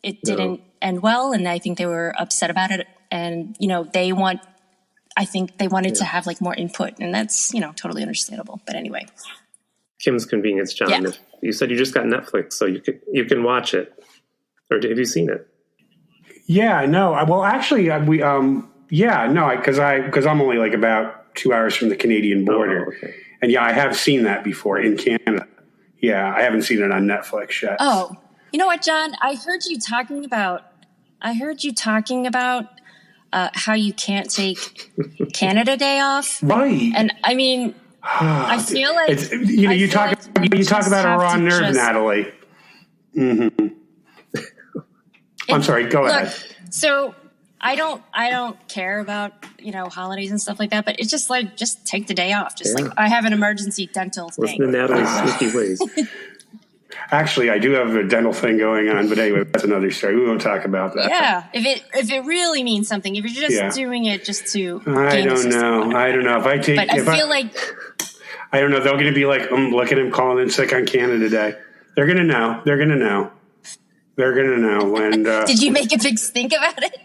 D: it didn't end well, and I think they were upset about it, and I think they wanted to have more input, and that's totally understandable. But anyway,
A: Kim's Convenience, John.
D: Yeah.
A: If you said you just got Netflix, so you can watch it, or have you seen it?
B: Yeah, no. Well, actually, because I'm only about 2 hours from the Canadian border, And yeah, I have seen that before in Canada. Yeah, I haven't seen it on Netflix yet.
D: Oh, you know what, John? I heard you talking about how you can't take Canada Day off.
B: Right.
D: And I mean, I feel like
B: it's, you talk about a raw nerve, Natalie. Mm-hmm. I'm sorry. Go ahead.
D: So I don't care about holidays and stuff like that, but it's just like just take the day off. Just like I have an emergency dental thing.
A: Listen to Natalie's sneaky ways.
B: Actually, I do have a dental thing going on, but anyway, that's another story. We won't talk about that.
D: Yeah, if it really means something, if you're just doing it just to,
B: I don't know. If I take,
D: but I feel like
B: I don't know. They're going to be like, look at him calling in sick on Canada Day. They're going to know. And
D: did you make a big stink about it?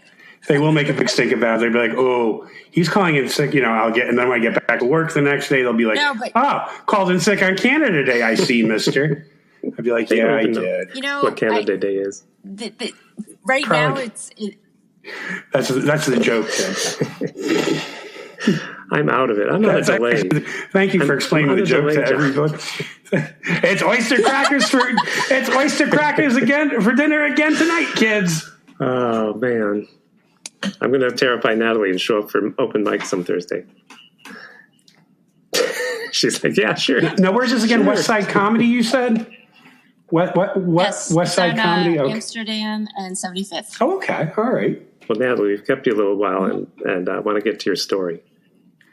B: They will make a big stink about it. They'll be like, oh, he's calling in sick. And then when I get back to work the next day, they'll be like, called in sick on Canada Day. I see, mister. I'd be like, yeah, I did.
A: What Canada Day is.
D: Right now, it's...
B: That's the joke, Tim.
A: I'm out of it. I'm not delayed.
B: Thank you for explaining the joke to everybody. It's oyster crackers again for dinner again tonight, kids.
A: Oh, man. I'm going to terrify Natalie and show up for open mic some Thursday. She's like, yeah, sure.
B: Now, where's this again? Sure. West Side Comedy, you said? What?
D: Yes,
B: West Side Comedy?
D: Okay. Amsterdam and 75th.
B: Oh, okay. All right.
A: Well, Natalie, we've kept you a little while, and I want to get to your story.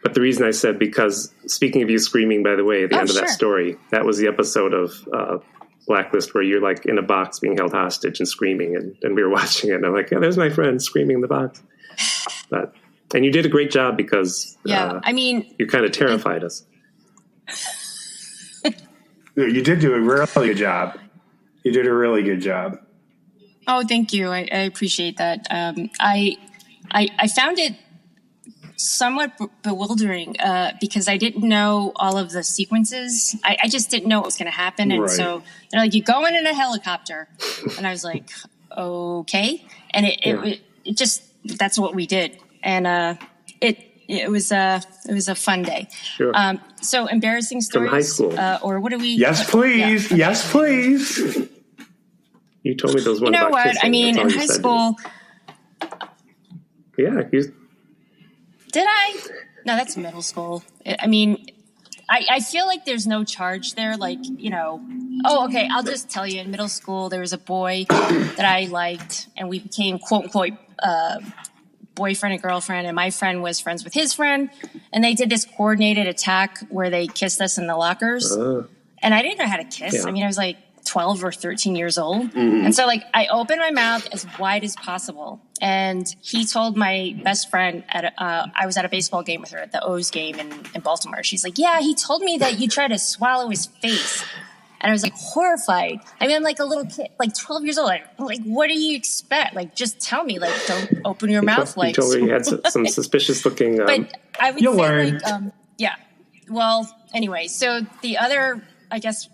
A: But the reason I said, because speaking of you screaming, by the way, at the end of that story, that was the episode of Blacklist where you're like in a box being held hostage and screaming, and we were watching it, and I'm like, yeah, there's my friend screaming in the box. And you did a great job because you kind of terrified us.
B: You did do a really good job. You did a really good job.
D: Oh, thank you. I appreciate that. I found it somewhat bewildering because I didn't know all of the sequences. I just didn't know what was going to happen. And so they're like, you going in a helicopter. And I was like, okay. And it just, that's what we did. And it was a fun day.
A: Sure.
D: So embarrassing stories
A: from high school,
D: or what do we?
B: Yes, please. Yeah. Yes, please.
A: You told me those ones.
D: You know
A: about
D: what?
A: kissing.
D: I mean, in high school.
A: Yeah.
D: Did I? No, that's middle school. I mean, I feel like there's no charge there. Like, oh, okay. I'll just tell you. In middle school, there was a boy that I liked, and we became quote unquote boyfriend and girlfriend. And my friend was friends with his friend, and they did this coordinated attack where they kissed us in the lockers. And I didn't know how to kiss. Yeah. I mean, I was like 12 or 13 years old. Mm-hmm. And so like I opened my mouth as wide as possible. And he told my best friend I was at a baseball game with her at the O's game in Baltimore. She's like, yeah, he told me that you tried to swallow his face. And I was like horrified. I mean, I'm like a little kid, like 12 years old. Like, what do you expect? Like, just tell me, like, don't open your mouth.
A: You told her you had some suspicious looking.
D: But I would say like, yeah. Well, anyway, so the other, I guess,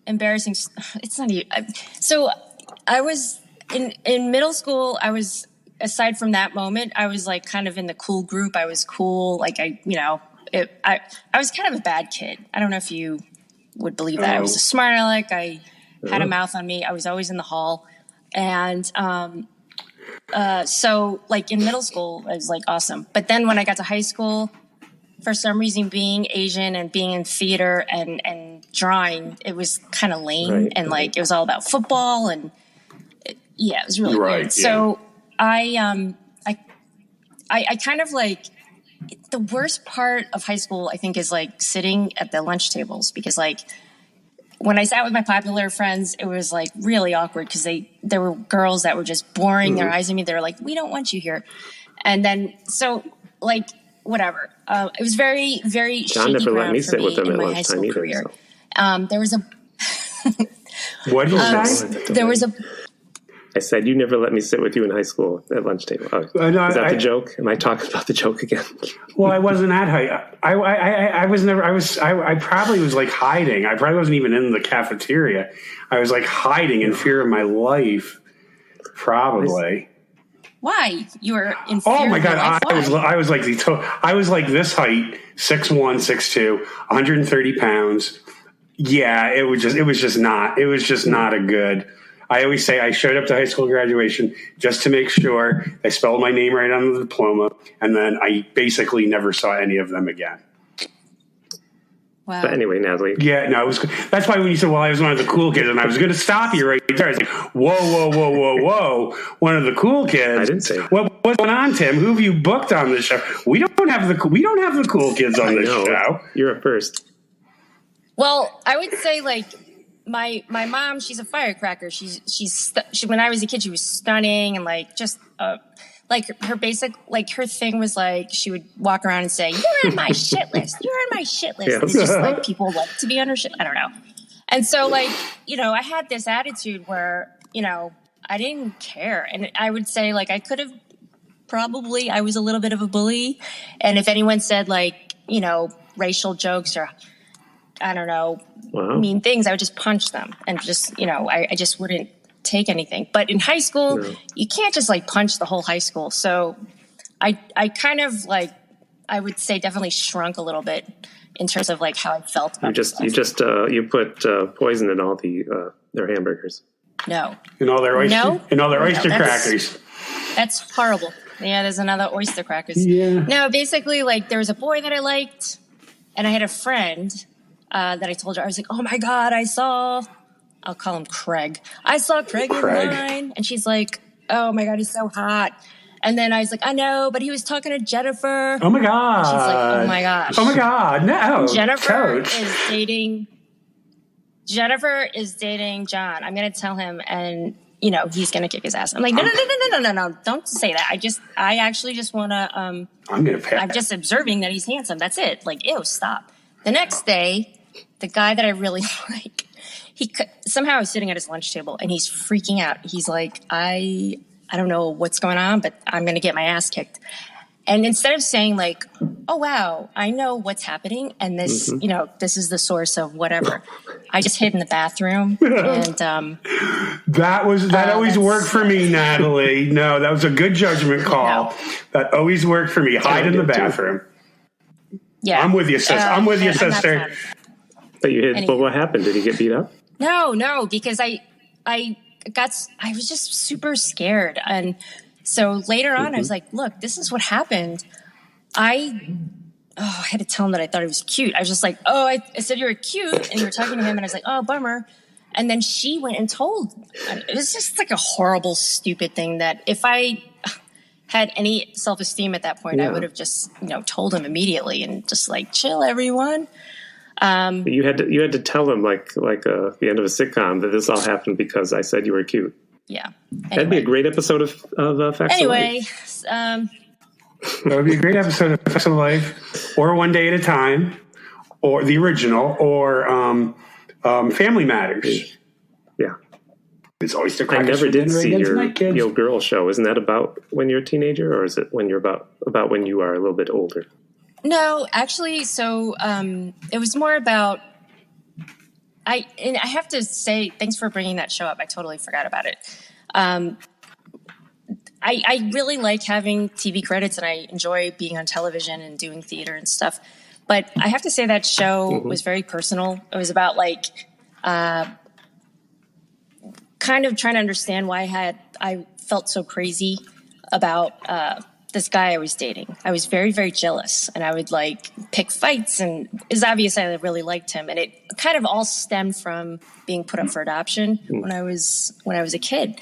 D: embarrassing. It's not even. So I was in middle school. I was, aside from that moment, I was like kind of in the cool group. I was cool. Like I was kind of a bad kid. I don't know if you would believe that. I was a smart aleck. I had a mouth on me. I was always in the hall. And so like in middle school, it was like awesome. But then when I got to high school, for some reason being Asian and being in theater and drawing, it was kind of lame. Right. And like it was all about football and it was really weird. Yeah. So I kind of like, the worst part of high school, I think, is like sitting at the lunch tables, because like when I sat with my popular friends, it was like really awkward because there were girls that were just boring their eyes at me. They were like, we don't want you here. And then, so like, whatever. It was very, very
A: John
D: shaky
A: never let me
D: for
A: sit with them
D: in
A: at
D: my high school
A: either,
D: career.
A: So.
D: There was a...
B: What did you say?
D: There was a...
A: I said, you never let me sit with you in high school at lunch table. Oh, is that the joke? Am I talking about the joke again?
B: Well, I wasn't at high. I was never. I probably was like hiding. I probably wasn't even in the cafeteria. I was like hiding in fear of my life. Probably.
D: Why? You were in fear.
B: Oh my God!
D: I
B: was like this height, 6'1", 6'2", 130 pounds. Yeah, it was just not a good. I always say I showed up to high school graduation just to make sure I spelled my name right on the diploma, and then I basically never saw any of them again.
D: Wow.
A: But anyway, Natalie.
B: Yeah, no, that's why when you said, well, I was one of the cool kids, and I was going to stop you right there. I was like, whoa. One of the cool kids.
A: I didn't say that.
B: What's going on, Tim? Who have you booked on this show? We don't have the cool kids on this show.
A: You're a first.
D: Well, I would say like my mom, she's a firecracker. She when I was a kid, she was stunning and like just like her basic, like her thing was like she would walk around and say, "You're on my shit list. You're on my shit list."
A: Yeah.
D: It's just like people like to be on her shit. I don't know. And so like, I had this attitude where, I didn't care. And I would say like I could have I was a little bit of a bully. And if anyone said like, racial jokes or I don't know, mean things, I would just punch them and just, I just wouldn't take anything. But in high school, you can't just like punch the whole high school. So I kind of like, I would say definitely shrunk a little bit in terms of like how I felt about
A: you put poison in all their hamburgers.
D: No.
B: In all their oyster crackers.
D: That's horrible. Yeah, there's another oyster crackers. Yeah. No, basically like there was a boy that I liked and I had a friend that I told her, I was like, oh my God, I'll call him Craig. I saw Craig in line. And she's like, oh my God, he's so hot. And then I was like, I know, but he was talking to Jennifer.
B: Oh my God.
D: And she's like, oh my gosh.
B: Oh my God, no.
D: Jennifer is dating John. I'm going to tell him and, he's going to kick his ass. I'm like, no. Don't say that. I actually just want to, I'm just observing that he's handsome. That's it. Like, ew, stop. The next day, the guy that I really like, somehow I was sitting at his lunch table and he's freaking out. He's like, I don't know what's going on, but I'm going to get my ass kicked. And instead of saying like, oh, wow, I know what's happening. And this, this is the source of whatever. I just hid in the bathroom. And
B: that always worked for me, Natalie. No, that was a good judgment call. No. That always worked for me. Hide in the bathroom.
D: Yeah.
B: I'm with you, sis. I'm with you, sister.
A: But you hid, but what happened? Did he get beat up?
D: No, because I was just super scared. And so later on, I was like, look, this is what happened. I had to tell him that I thought he was cute. I was just like, I said, you're cute. And you were talking to him. And I was like, oh, bummer. And then she went and told. It was just like a horrible, stupid thing that if I had any self-esteem at that point, I would have just, told him immediately and just like, chill, everyone.
A: You had to tell him like the end of a sitcom that this all happened because I said you were cute.
D: Yeah. Anyway.
A: That'd be a great episode of Facts of Life.
B: That would be a great episode of Facts of Life, or One Day at a Time, or the original, or Family Matters.
A: Yeah.
B: It's always the
A: I never did see your girl show. Isn't that about when you're a teenager, or is it when you're about when you are a little bit older?
D: No, actually, so it was more about. I have to say, thanks for bringing that show up. I totally forgot about it. I really like having TV credits, and I enjoy being on television and doing theater and stuff. But I have to say that show was very personal. It was about like kind of trying to understand why I felt so crazy about this guy I was dating. I was very, very jealous, and I would like pick fights, and it's obvious I really liked him. And it kind of all stemmed from being put up for adoption when I was a kid.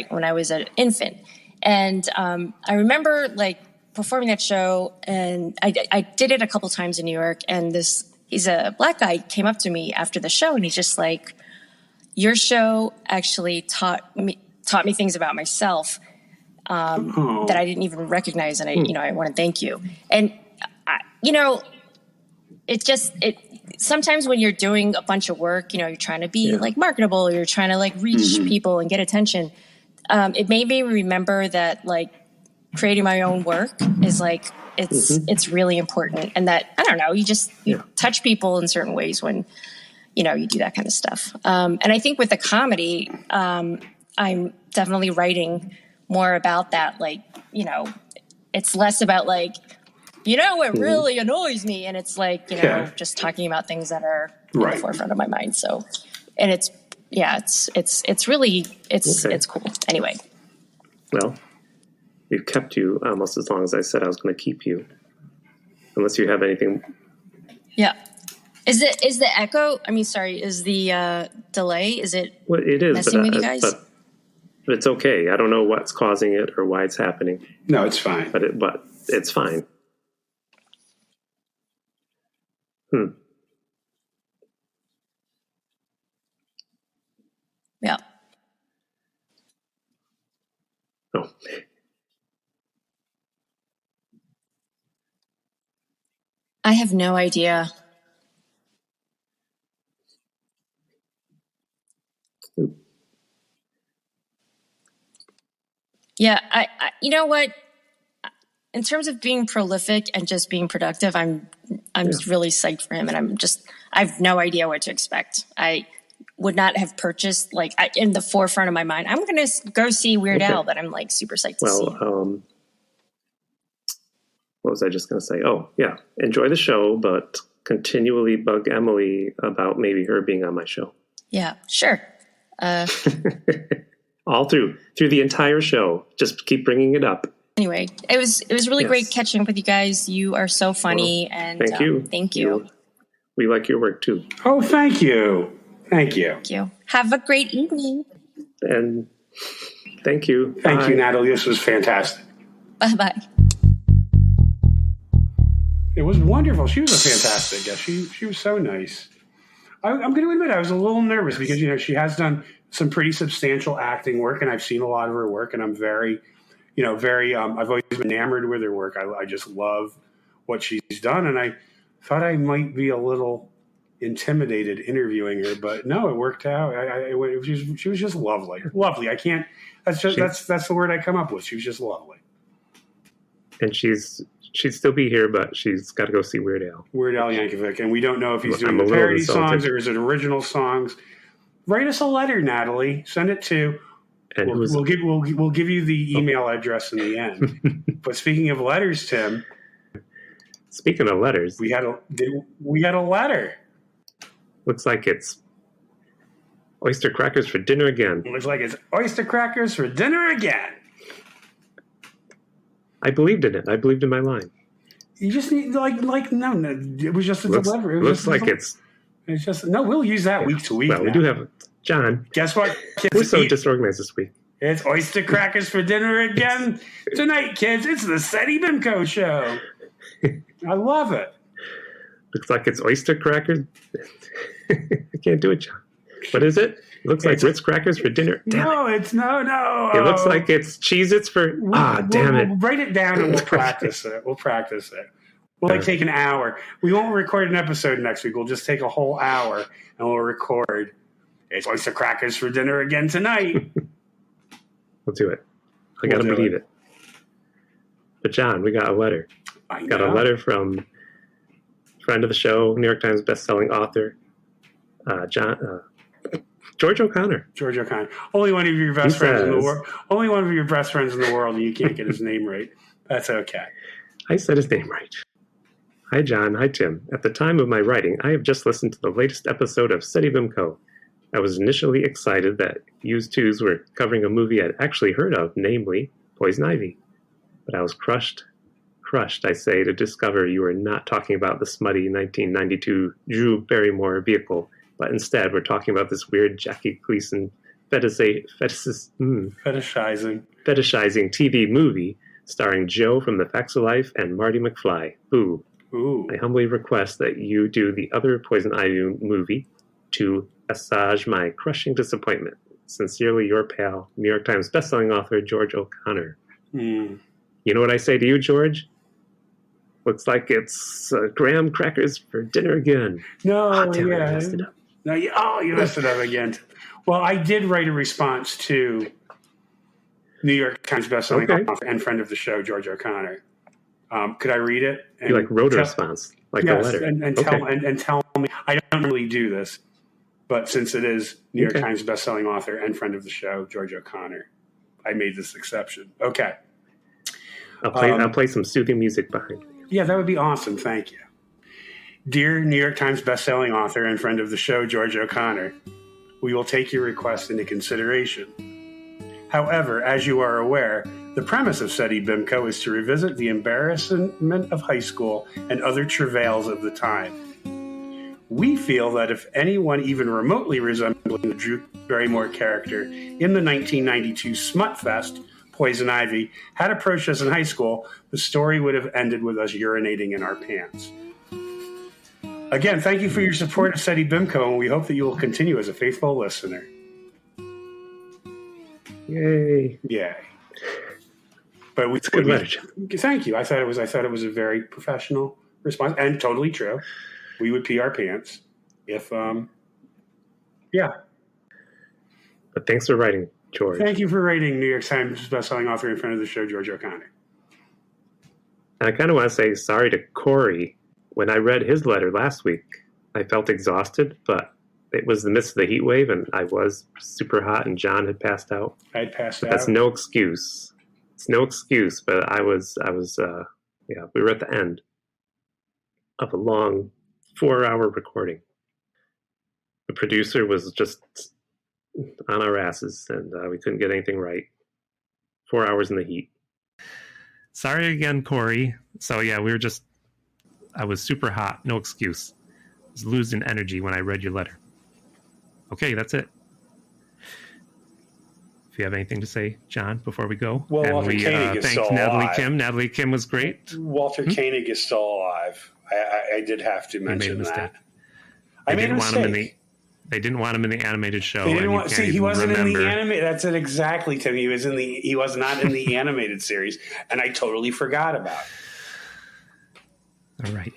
D: When I was an infant. And I remember like performing that show, and I did it a couple times in New York. And he's a black guy, came up to me after the show, and he's just like, "Your show actually taught me things about myself." That I didn't even recognize. And I want to thank you. And, sometimes when you're doing a bunch of work, you're trying to be like marketable, or you're trying to like reach people and get attention. It made me remember that like creating my own work is like, it's really important. And that, I don't know, you touch people in certain ways when, you do that kind of stuff. And I think with the comedy, I'm definitely writing more about that. Like, it's less about like, what really annoys me. And it's like, just talking about things that are in the forefront of my mind. So, and it's really cool. Anyway.
A: Well, we've kept you almost as long as I said I was going to keep you. Unless you have anything.
D: Yeah. Is the echo? I mean, sorry. Is the delay? Is it?
A: Well, it is
D: messing with you guys?
A: But it's okay. I don't know what's causing it or why it's happening.
B: No, it's fine.
A: But it's fine.
D: Yeah.
A: Oh.
D: I have no idea.
A: Oop.
D: Yeah, I you know what? In terms of being prolific and just being productive, I'm really psyched for him, and I have no idea what to expect. I would not have purchased in the forefront of my mind. I'm going to go see Weird Al, but I'm super psyched to see.
A: What was I just going to say? Oh, yeah. Enjoy the show, but continually bug Emily about maybe her being on my show.
D: Yeah, sure.
A: All through the entire show. Just keep bringing it up.
D: Anyway, it was really great catching up with you guys. You are so funny, and
A: thank you.
D: Thank you.
A: We like your work too.
B: Oh, thank you. Thank you.
D: Thank you. Have a great evening.
A: And thank you.
B: Thank you, Natalie. This was fantastic.
D: Bye-bye.
B: It was wonderful. She was a fantastic guest. She was so nice. I'm going to admit I was a little nervous because, she has done some pretty substantial acting work, and I've seen a lot of her work, and I'm very, I've always been enamored with her work. I just love what she's done, and I thought I might be a little intimidated interviewing her, but no, it worked out. She was just lovely. Lovely. I can't, that's the word I come up with. She was just lovely.
A: And she'd still be here, but she's got to go see Weird Al.
B: Weird Al Yankovic, and we don't know if he's doing the parody songs or is it original songs. Write us a letter, Natalie. Send it to. And we'll give you the email address in the end. But speaking of letters, Tim.
A: Speaking of letters,
B: we had a letter.
A: Looks like it's oyster crackers for dinner again.
B: Looks like it's oyster crackers for dinner again.
A: I believed in it. I believed in my line.
B: You just need no. It was just a delivery. It's just no. We'll use that week to week.
A: Well, we do have John.
B: Guess what? Kids,
A: we're so disorganized this week.
B: It's oyster crackers for dinner again tonight, kids. It's the Seti Bimco show. I love it.
A: Looks like it's oyster crackers. I can't do it, John. What is it? It looks like Ritz crackers for dinner.
B: No.
A: It looks like it's Cheez-Its for... damn it.
B: We'll write it down and we'll practice it. We'll take an hour. We won't record an episode next week. We'll just take a whole hour and we'll record. It's oyster crackers for dinner again tonight.
A: We'll do it. I got to believe it. But John, we got a letter. Got a letter from friend of the show, New York Times bestselling author, George O'Connor.
B: George O'Connor. Only one of your best friends in the world. Only one of your best friends in the world, and you can't get his name right. That's okay.
A: I said his name right. Hi, John. Hi, Tim. At the time of my writing, I have just listened to the latest episode of Seti Bimco. I was initially excited that you twos were covering a movie I'd actually heard of, namely Poison Ivy. But I was crushed, I say, to discover you were not talking about the smutty 1992 Drew Barrymore vehicle, but instead we're talking about this weird Jackie Gleason fetishizing TV movie starring Joe from The Facts of Life and Marty McFly. Boo.
B: Ooh.
A: I humbly request that you do the other Poison Ivy movie to assuage my crushing disappointment. Sincerely, your pal, New York Times bestselling author George O'Connor.
B: Mm.
A: You know what I say to you, George? Looks like it's graham crackers for dinner again.
B: No,
A: damn it, I messed it up.
B: No, you messed it up again. Well, I did write a response to New York Times bestselling author and friend of the show, George O'Connor. Could I read it? And
A: you wrote a response, a letter.
B: And tell me. I don't normally do this, but since it is New York Times bestselling author and friend of the show, George O'Connor, I made this exception. Okay.
A: I'll play some soothing music behind.
B: Yeah, that would be awesome. Thank you. Dear New York Times bestselling author and friend of the show, George O'Connor, we will take your request into consideration. However, as you are aware, the premise of SETI BIMCO is to revisit the embarrassment of high school and other travails of the time. We feel that if anyone even remotely resembling the Drew Barrymore character in the 1992 Smutfest, Poison Ivy, had approached us in high school, the story would have ended with us urinating in our pants. Again, thank you for your support of SETI BIMCO, and we hope that you will continue as a faithful listener.
A: Yay!
B: Yay! But it's
A: good letter.
B: Thank you. I thought it was a very professional response and totally true. We would pee our pants if, yeah.
A: But thanks for writing, George.
B: Thank you for writing, New York Times bestselling author and friend of the show, George O'Connor.
A: And I kind of want to say sorry to Corey. When I read his letter last week, I felt exhausted, but it was the midst of the heat wave, and I was super hot, and John had passed out.
B: I'd passed out.
A: That's no excuse. It's no excuse, but I was, we were at the end of a long 4-hour recording. The producer was just on our asses, and we couldn't get anything right. 4 hours in the heat. Sorry again, Corey. So yeah, I was super hot. No excuse. I was losing energy when I read your letter. Okay, that's it. If you have anything to say, John, before we go.
B: Well, and Walter Koenig is still
A: Natalie
B: alive.
A: Kim. Natalie Kim was great.
B: Walter Koenig is still alive. I did have to mention that.
A: I made a mistake. They didn't want him in the animated show.
B: They didn't he wasn't in the animated. That's it exactly, Tim. He was not in the animated series, and I totally forgot about it.
A: All right.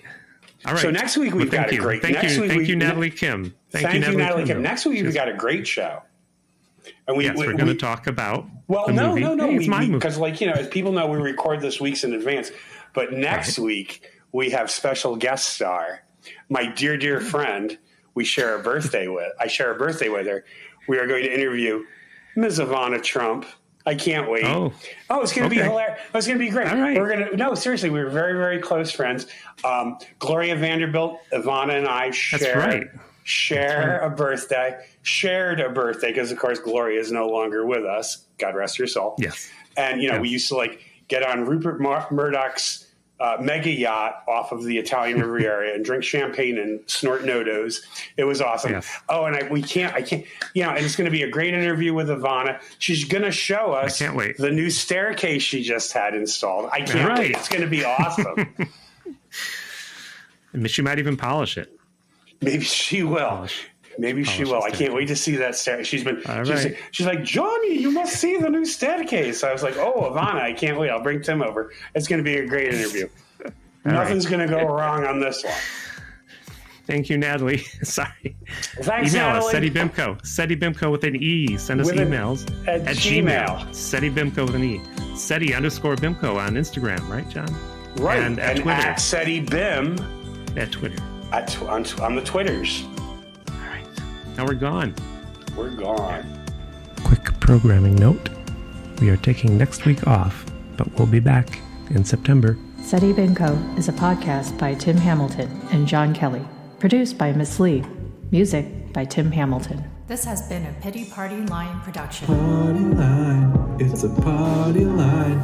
B: So next week we've got a great.
A: Thank you, Natalie Kim.
B: Thank you, Natalie Kim. Next week we've got a great show, and
A: we're going to talk about.
B: Well,
A: the movie.
B: No,
A: it's my movie
B: because, as people know, we record this weeks in advance. But next week we have special guest star, my dear friend. I share a birthday with her. We are going to interview Ms. Ivana Trump. I can't wait. Oh, it's going to be hilarious. It's going to be great.
A: All right.
B: Seriously, we're very, very close friends. Gloria Vanderbilt, Ivana, and I shared a birthday because, of course, Gloria is no longer with us. God rest her soul.
A: Yes.
B: And, we used to get on Rupert Murdoch's mega yacht off of the Italian Riviera and drink champagne and snort no-dos. It was awesome. Yes. Oh, and I can't, and it's going to be a great interview with Ivana. She's going to show us the new staircase she just had installed. I can't wait. It's going to be awesome.
A: And she might even polish it.
B: Maybe she will. She will. I can't wait to see that staircase. She's like, Johnny, you must see the new staircase. I was like, oh, Ivana, I can't wait. I'll bring Tim over. It's going to be a great interview. Nothing's going to go wrong on this one.
A: Thank you, Natalie. Sorry.
B: Thanks,
A: Email
B: Natalie.
A: us, SETI BIMCO with an E. Send us emails
B: at Gmail.
A: SETI BIMCO with an E. SETI_BIMCO on Instagram, right, John?
B: Right.
A: And at Twitter.
B: At SETI BIM.
A: At Twitter.
B: On the Twitters.
A: Now we're gone. Quick programming note. We are taking next week off, but we'll be back in September.
C: SETI BIMCO is a podcast by Tim Hamilton and John Kelly. Produced by Miss Lee. Music by Tim Hamilton. This has been a Pity Party Line production.
E: Party line, it's a party line.